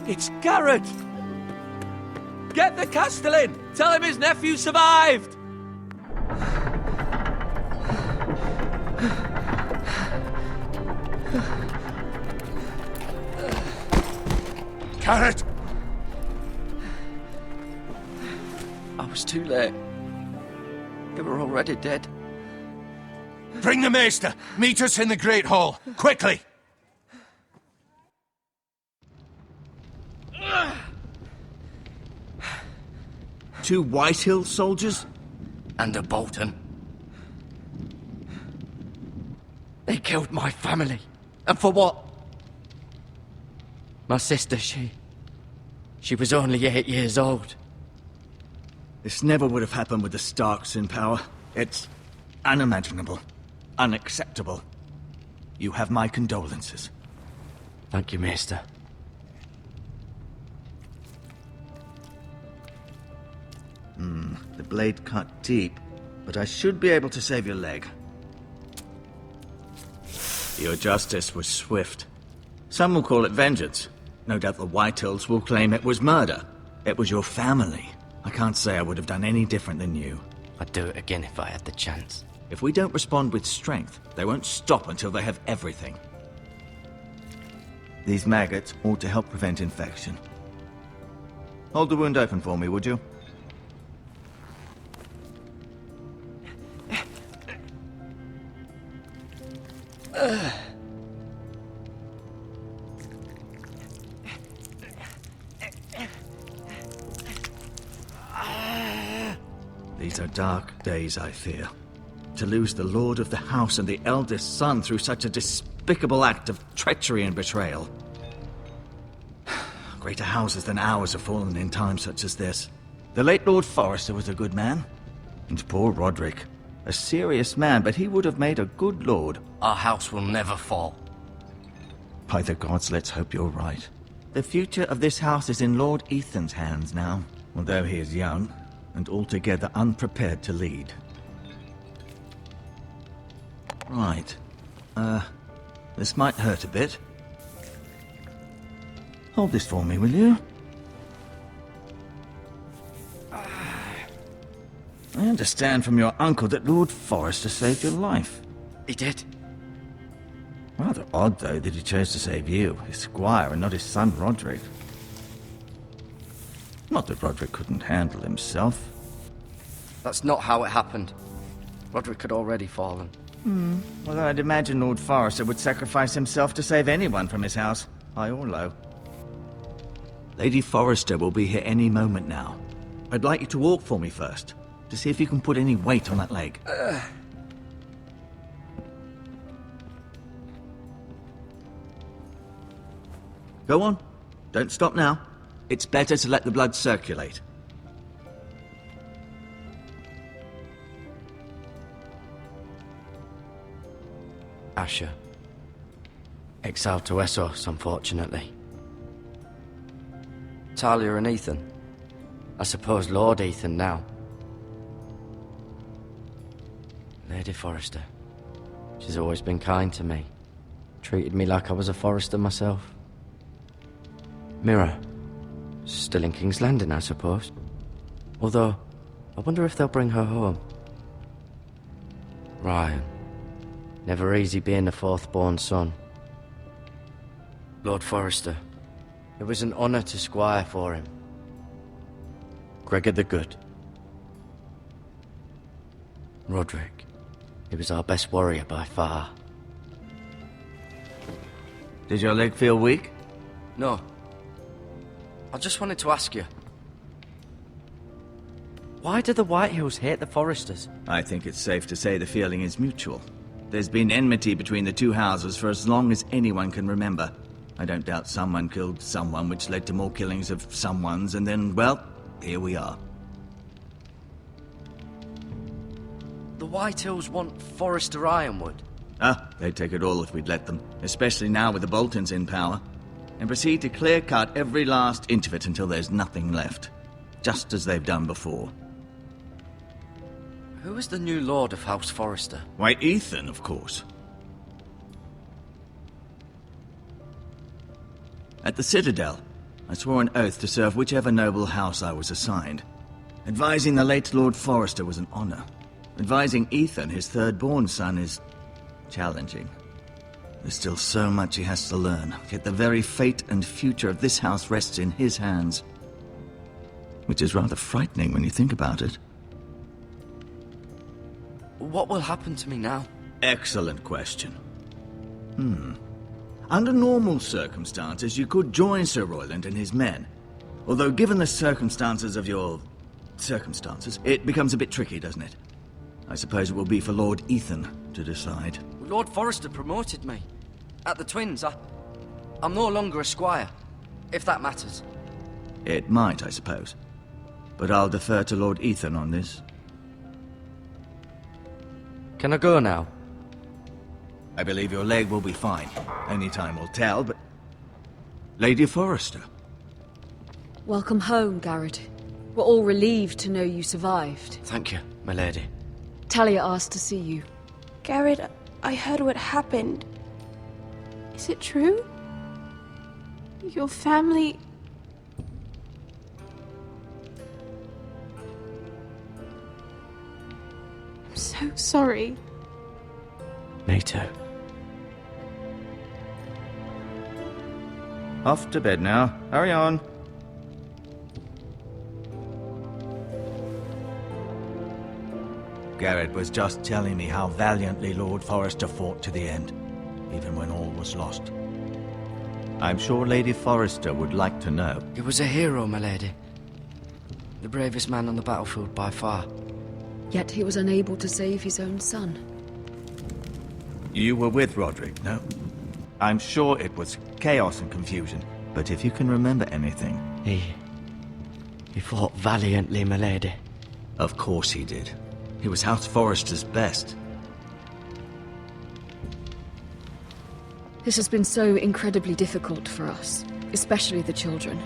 It's Garrett! Get the Castellan! Tell him his nephew survived! Garrett! I was too late. They were already dead. Bring the Maester! Meet us in the Great Hall! Quickly! Two Whitehill soldiers? And a Bolton. They killed my family. And for what? My sister, she was only 8 years old. This never would have happened with the Starks in power. It's unimaginable. Unacceptable. You have my condolences. Thank you, Maester. The blade cut deep, but I should be able to save your leg. Your justice was swift. Some will call it vengeance. No doubt the Whitehills will claim it was murder. It was your family. I can't say I would have done any different than you. I'd do it again if I had the chance. If we don't respond with strength, they won't stop until they have everything. These maggots ought to help prevent infection. Hold the wound open for me, would you? These are dark days, I fear. To lose the lord of the house and the eldest son through such a despicable act of treachery and betrayal. Greater houses than ours have fallen in times such as this. The late Lord Forrester was a good man. And poor Roderick. A serious man, but he would have made a good lord. Our house will never fall. By the gods, let's hope you're right. The future of this house is in Lord Ethan's hands now, although he is young and altogether unprepared to lead. Right. This might hurt a bit. Hold this for me, will you? I understand from your uncle that Lord Forrester saved your life. He did. Rather odd, though, that he chose to save you, his squire, and not his son Roderick. Not that Roderick couldn't handle himself. That's not how it happened. Roderick had already fallen. Although I'd imagine Lord Forrester would sacrifice himself to save anyone from his house, high or low. Lady Forrester will be here any moment now. I'd like you to walk for me first, to see if you can put any weight on that leg. Go on. Don't stop now. It's better to let the blood circulate. Asher. Exiled to Essos, unfortunately. Talia and Ethan. I suppose Lord Ethan now. Lady Forrester. She's always been kind to me. Treated me like I was a Forrester myself. Mira. Still in King's Landing, I suppose. Although, I wonder if they'll bring her home. Ryan. Never easy being the fourth-born son. Lord Forrester. It was an honor to squire for him. Gregor the Good. Roderick. He was our best warrior by far. Did your leg feel weak? No. I just wanted to ask you. Why do the Whitehills hate the Forresters? I think it's safe to say the feeling is mutual. There's been enmity between the two houses for as long as anyone can remember. I don't doubt someone killed someone, which led to more killings of someones, and then, well, here we are. The Whitehills want Forrester Ironwood. They'd take it all if we'd let them, especially now with the Boltons in power, and proceed to clear-cut every last inch of it until there's nothing left, just as they've done before. Who is the new Lord of House Forrester? Why, Ethan, of course. At the Citadel, I swore an oath to serve whichever noble house I was assigned. Advising the late Lord Forrester was an honor. Advising Ethan, his third-born son, is challenging. There's still so much he has to learn, yet the very fate and future of this house rests in his hands. Which is rather frightening when you think about it. What will happen to me now? Excellent question. Under normal circumstances, you could join Sir Royland and his men. Although given the circumstances of your circumstances, it becomes a bit tricky, doesn't it? I suppose it will be for Lord Ethan to decide. Lord Forrester promoted me. At the Twins, I'm no longer a squire, if that matters. It might, I suppose. But I'll defer to Lord Ethan on this. Can I go now? I believe your leg will be fine. Only time will tell, but... Lady Forrester. Welcome home, Garrett. We're all relieved to know you survived. Thank you, my lady. Talia asked to see you. Garrett, I heard what happened. Is it true? Your family... I'm so sorry. Me too. Off to bed now. Hurry on. Garrett was just telling me how valiantly Lord Forrester fought to the end, even when all was lost. I'm sure Lady Forrester would like to know. He was a hero, my lady. The bravest man on the battlefield by far. Yet he was unable to save his own son. You were with Roderick, no? I'm sure it was chaos and confusion, but if you can remember anything... He fought valiantly, my lady. Of course he did. He was House Forrester's best. This has been so incredibly difficult for us, especially the children.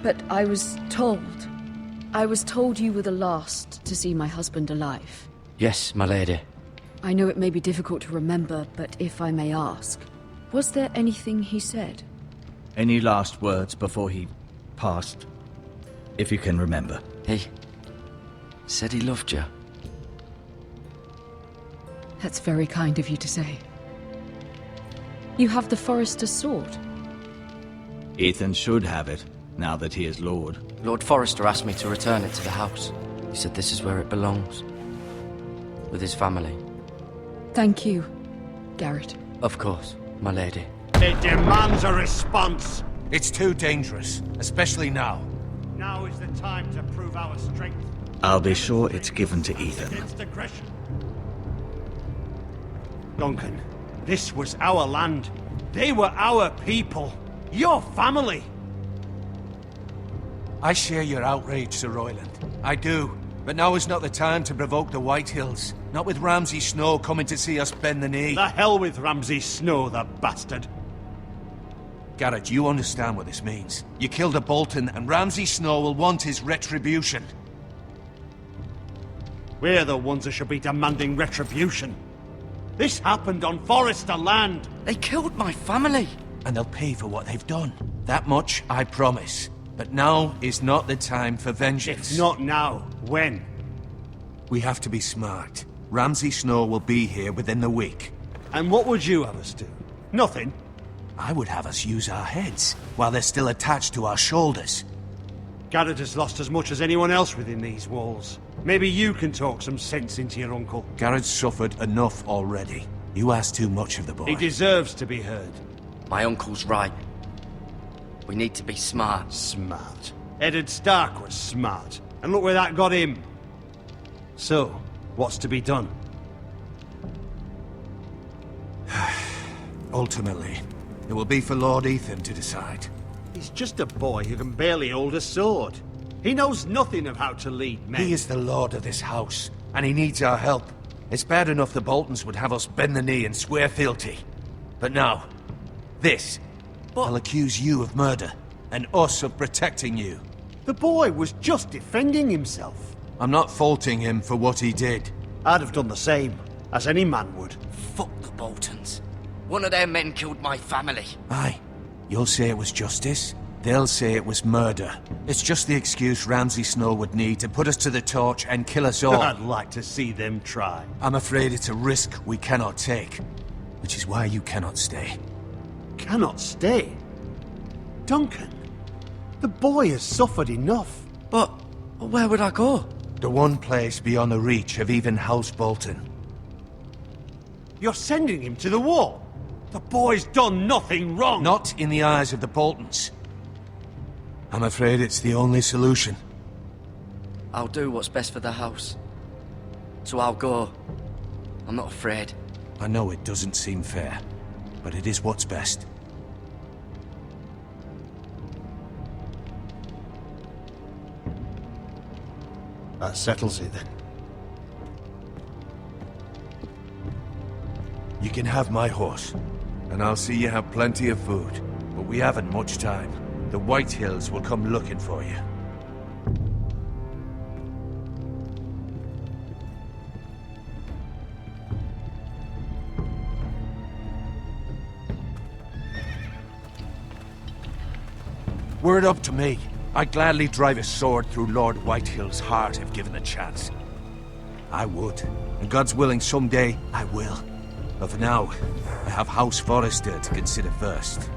But I was told you were the last to see my husband alive. Yes, my lady. I know it may be difficult to remember, but if I may ask, was there anything he said? Any last words before he passed? If you can remember. He said he loved you. That's very kind of you to say. You have the Forrester's sword. Ethan should have it, now that he is Lord. Lord Forrester asked me to return it to the house. He said this is where it belongs. With his family. Thank you, Garrett. Of course, my lady. It demands a response. It's too dangerous, especially now. Now is the time to prove our strength. I'll be sure it's given to Ethan. Against aggression. Duncan, this was our land. They were our people. Your family. I share your outrage, Sir Royland. I do. But now is not the time to provoke the White Hills. Not with Ramsay Snow coming to see us bend the knee. The hell with Ramsay Snow, the bastard. Garrett, you understand what this means. You killed a Bolton, and Ramsay Snow will want his retribution. We're the ones that should be demanding retribution. This happened on Forrester land. They killed my family. And they'll pay for what they've done. That much, I promise. But now is not the time for vengeance. If not now, when? We have to be smart. Ramsay Snow will be here within the week. And what would you have us do? Nothing. I would have us use our heads, while they're still attached to our shoulders. Garrett has lost as much as anyone else within these walls. Maybe you can talk some sense into your uncle. Garrett's suffered enough already. You ask too much of the boy. He deserves to be heard. My uncle's right. We need to be smart. Smart. Eddard Stark was smart. And look where that got him. So, what's to be done? Ultimately, it will be for Lord Ethan to decide. He's just a boy who can barely hold a sword. He knows nothing of how to lead men. He is the lord of this house, and he needs our help. It's bad enough the Boltons would have us bend the knee and swear fealty. But now, this. I'll accuse you of murder, and us of protecting you. The boy was just defending himself. I'm not faulting him for what he did. I'd have done the same, as any man would. Fuck the Boltons. One of their men killed my family. Aye. You'll say it was justice? They'll say it was murder. It's just the excuse Ramsay Snow would need to put us to the torch and kill us all. I'd like to see them try. I'm afraid it's a risk we cannot take, which is why you cannot stay. Cannot stay? Duncan, the boy has suffered enough. But where would I go? The one place beyond the reach of even House Bolton. You're sending him to the wall? The boy's done nothing wrong! Not in the eyes of the Boltons. I'm afraid it's the only solution. I'll do what's best for the house. So I'll go. I'm not afraid. I know it doesn't seem fair, but it is what's best. That settles it then. You can have my horse, and I'll see you have plenty of food. But we haven't much time. The White Hills will come looking for you. Were it up to me, I'd gladly drive a sword through Lord Whitehill's heart if given the chance. I would, and God's willing someday I will. But for now, I have House Forrester to consider first.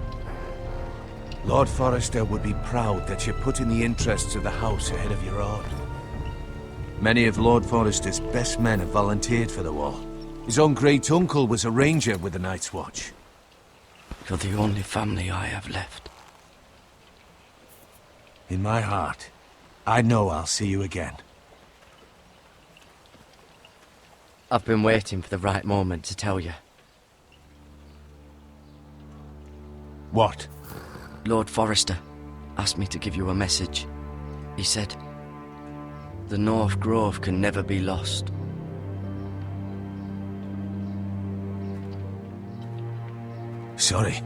Lord Forrester would be proud that you put in the interests of the house ahead of your own. Many of Lord Forrester's best men have volunteered for the wall. His own great-uncle was a ranger with the Night's Watch. You're the only family I have left. In my heart, I know I'll see you again. I've been waiting for the right moment to tell you. What? Lord Forrester asked me to give you a message. He said, the North Grove can never be lost. Sorry,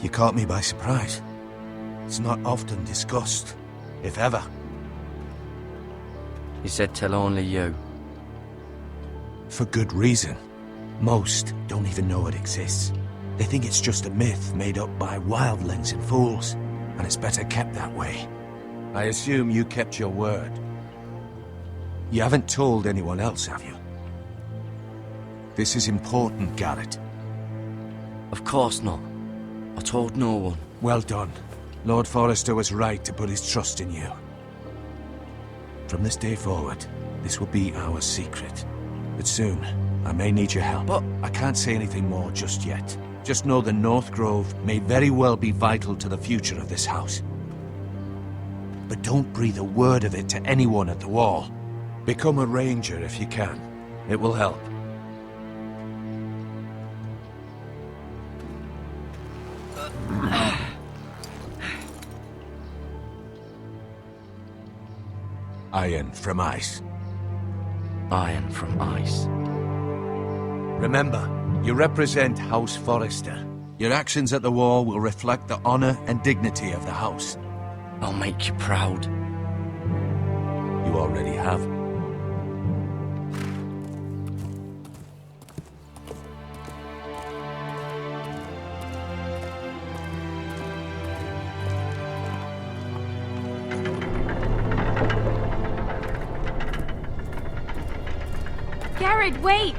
you caught me by surprise. It's not often discussed, if ever. He said tell only you. For good reason. Most don't even know it exists. They think it's just a myth made up by wildlings and fools, and it's better kept that way. I assume you kept your word. You haven't told anyone else, have you? This is important, Garrett. Of course not. I told no one. Well done. Lord Forrester was right to put his trust in you. From this day forward, this will be our secret. But soon, I may need your help. But I can't say anything more just yet. Just know the North Grove may very well be vital to the future of this house. But don't breathe a word of it to anyone at the wall. Become a ranger if you can. It will help. Iron from ice. Iron from ice. Remember, you represent House Forrester. Your actions at the wall will reflect the honor and dignity of the house. I'll make you proud. You already have. Garrett, wait!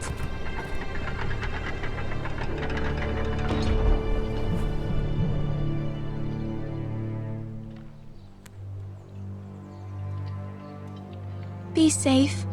Be safe.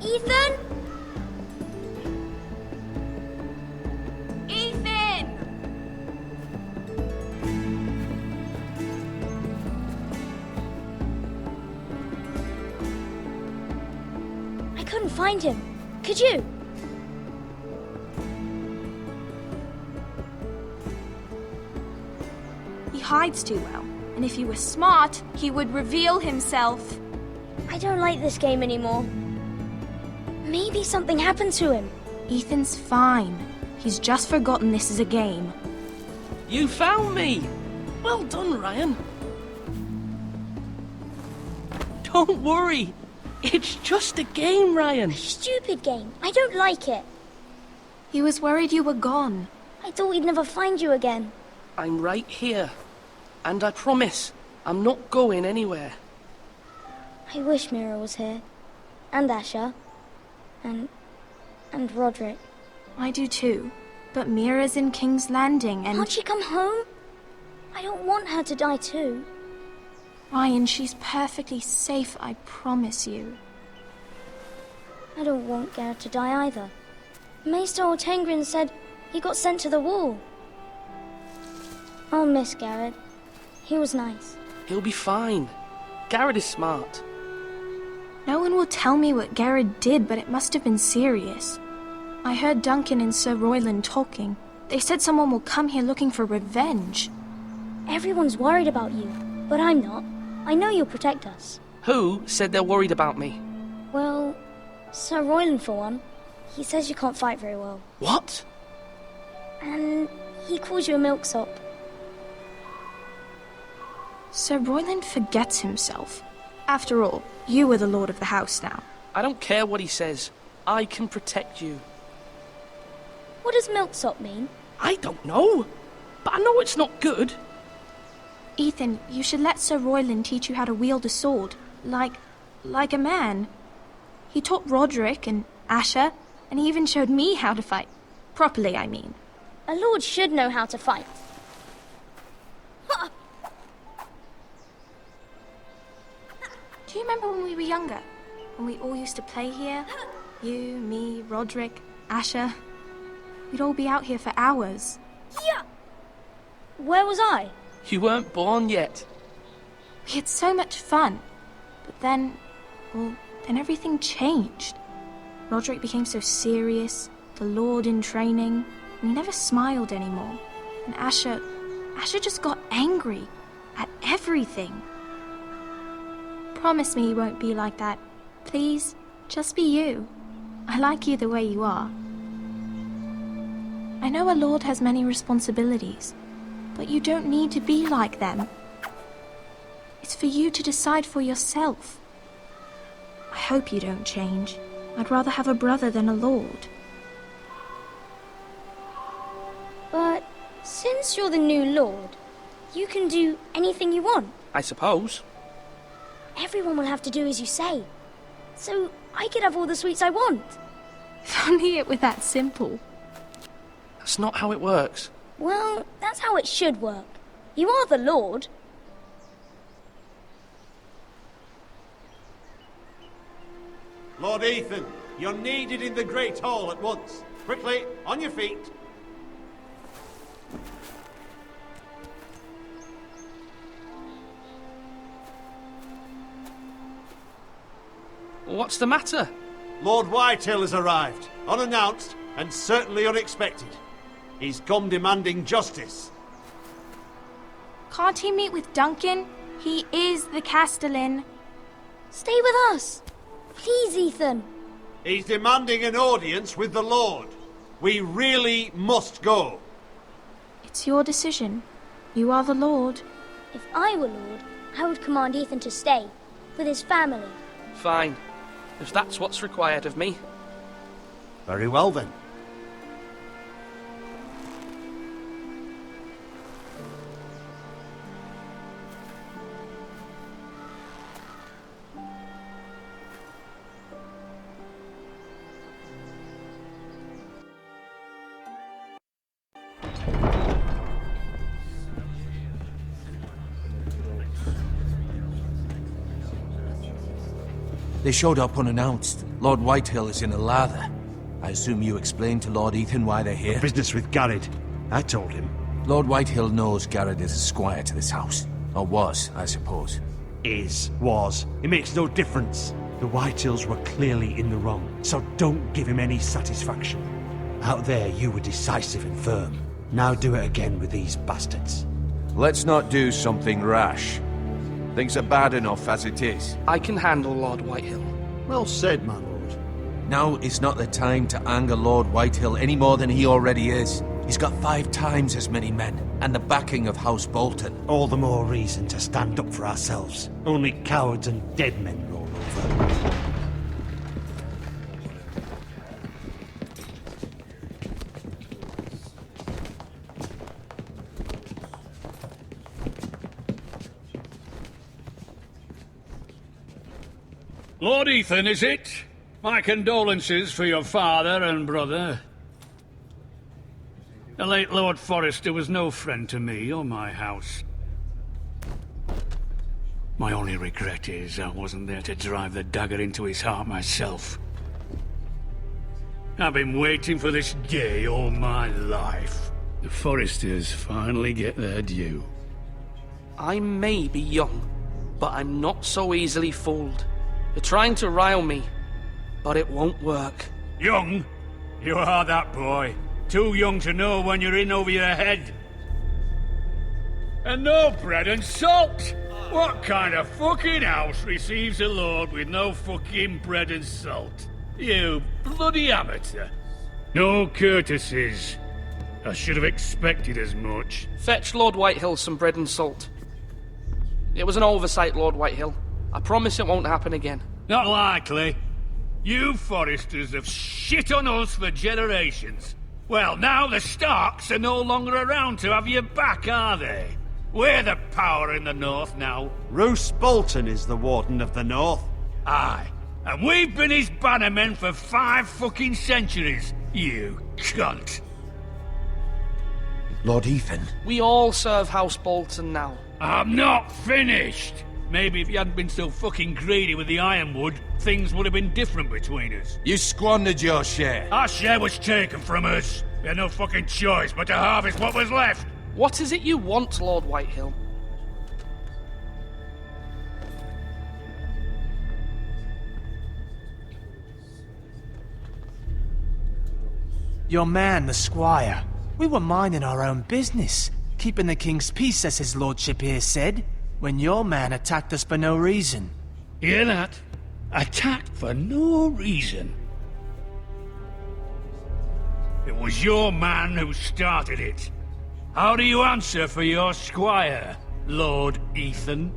Ethan? I couldn't find him. Could you? He hides too well. And if he were smart, he would reveal himself. I don't like this game anymore. Maybe something happened to him. Ethan's fine. He's just forgotten this is a game. You found me! Well done, Ryan. Don't worry. It's just a game, Ryan. Stupid game. I don't like it. He was worried you were gone. I thought we'd never find you again. I'm right here. And I promise, I'm not going anywhere. I wish Mira was here. And Asher. And Roderick. I do too. But Mira's in King's Landing and... Can't she come home? I don't want her to die too. Ryan, she's perfectly safe, I promise you. I don't want Garrett to die either. Maester Ortengrin said he got sent to the wall. I'll miss Garrett. He was nice. He'll be fine. Garrett is smart. No one will tell me what Garrett did, but it must have been serious. I heard Duncan and Sir Royland talking. They said someone will come here looking for revenge. Everyone's worried about you, but I'm not. I know you'll protect us. Who said they're worried about me? Well, Sir Royland for one. He says you can't fight very well. What? And he calls you a milksop. Sir Royland forgets himself. After all, you are the lord of the house now. I don't care what he says. I can protect you. What does milksop mean? I don't know. But I know it's not good. Ethan, you should let Sir Royland teach you how to wield a sword. Like a man. He taught Roderick and Asher, and he even showed me how to fight. Properly, I mean. A lord should know how to fight. Do you remember when we were younger? When we all used to play here? You, me, Roderick, Asher. We'd all be out here for hours. Yeah. Where was I? You weren't born yet. We had so much fun. But then everything changed. Roderick became so serious, the Lord in training, and he never smiled anymore. And Asher just got angry at everything. Promise me you won't be like that. Please, just be you. I like you the way you are. I know a lord has many responsibilities, but you don't need to be like them. It's for you to decide for yourself. I hope you don't change. I'd rather have a brother than a lord. But since you're the new lord, you can do anything you want. I suppose. Everyone will have to do as you say. So I could have all the sweets I want. If only it were that simple. That's not how it works. Well, that's how it should work. You are the lord. Lord Ethan, you're needed in the Great Hall at once. Quickly, on your feet. What's the matter? Lord Whitehill has arrived, unannounced and certainly unexpected. He's come demanding justice. Can't he meet with Duncan? He is the Castellan. Stay with us. Please, Ethan. He's demanding an audience with the Lord. We really must go. It's your decision. You are the Lord. If I were lord, I would command Ethan to stay, with his family. Fine. If that's what's required of me. Very well then. They showed up unannounced. Lord Whitehill is in a lather. I assume you explained to Lord Ethan why they're here? Business with Garrett. I told him. Lord Whitehill knows Garrett is a squire to this house. Or was, I suppose. Was. It makes no difference. The Whitehills were clearly in the wrong, so don't give him any satisfaction. Out there, you were decisive and firm. Now do it again with these bastards. Let's not do something rash. Things are bad enough as it is. I can handle Lord Whitehill. Well said, my lord. Now is not the time to anger Lord Whitehill any more than he already is. He's got 5 times as many men, and the backing of House Bolton. All the more reason to stand up for ourselves. Only cowards and dead men roll over. Lord Ethan, is it? My condolences for your father and brother. The late Lord Forrester was no friend to me or my house. My only regret is I wasn't there to drive the dagger into his heart myself. I've been waiting for this day all my life. The Forresters finally get their due. I may be young, but I'm not so easily fooled. You're trying to rile me, but it won't work. Young? You are that boy. Too young to know when you're in over your head. And no bread and salt! What kind of fucking house receives a lord with no fucking bread and salt? You bloody amateur. No courtesies. I should have expected as much. Fetch Lord Whitehill some bread and salt. It was an oversight, Lord Whitehill. I promise it won't happen again. Not likely. You Forresters have shit on us for generations. Well, now the Starks are no longer around to have you back, are they? We're the power in the north now. Roose Bolton is the Warden of the North. Aye. And we've been his bannermen for 5 fucking centuries, you cunt. Lord Ethan. We all serve House Bolton now. I'm not finished! Maybe if you hadn't been so fucking greedy with the ironwood, things would have been different between us. You squandered your share. Our share was taken from us. We had no fucking choice but to harvest what was left. What is it you want, Lord Whitehill? Your man, the squire. We were minding our own business, keeping the king's peace, as his lordship here said, when your man attacked us for no reason. Hear that? Attacked for no reason. It was your man who started it. How do you answer for your squire, Lord Ethan?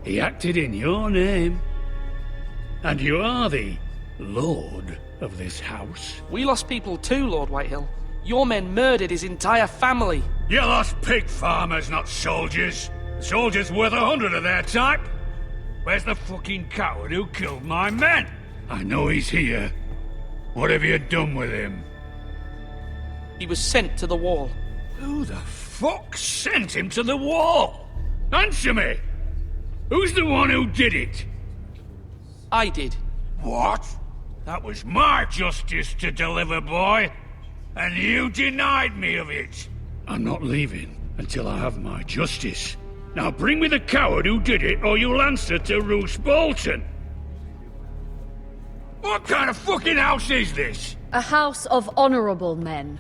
He acted in your name. And you are the lord of this house. We lost people too, Lord Whitehill. Your men murdered his entire family. You lost pig farmers, not soldiers. Soldiers worth 100 of their type. Where's the fucking coward who killed my men? I know he's here. What have you done with him? He was sent to the wall. Who the fuck sent him to the wall? Answer me! Who's the one who did it? I did. What? That was my justice to deliver, boy. And you denied me of it. I'm not leaving until I have my justice. Now bring me the coward who did it, or you'll answer to Roose Bolton. What kind of fucking house is this? A house of honorable men.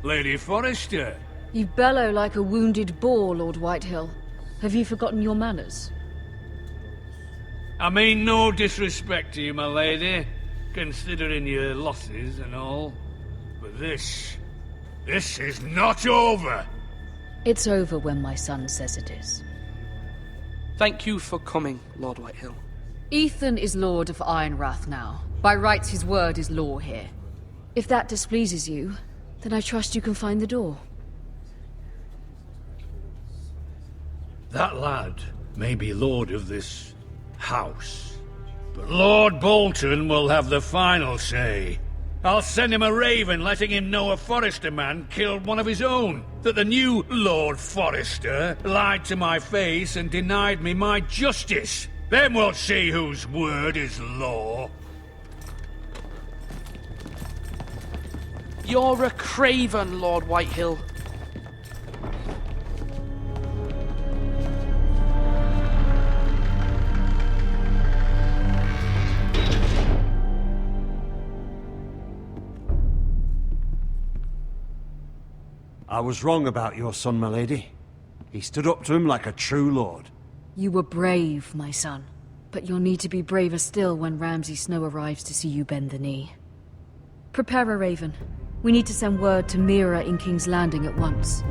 Lady Forrester. You bellow like a wounded boar, Lord Whitehill. Have you forgotten your manners? I mean no disrespect to you, my lady, considering your losses and all. But this is not over. It's over when my son says it is. Thank you for coming, Lord Whitehill. Ethan is Lord of Ironrath now. By rights, his word is law here. If that displeases you, then I trust you can find the door. That lad may be lord of this house, but Lord Bolton will have the final say. I'll send him a raven letting him know a Forrester man killed one of his own, that the new Lord Forrester lied to my face and denied me my justice. Then we'll see whose word is law. You're a craven, Lord Whitehill. I was wrong about your son, my lady. He stood up to him like a true lord. You were brave, my son. But you'll need to be braver still when Ramsay Snow arrives to see you bend the knee. Prepare a raven. We need to send word to Mira in King's Landing at once.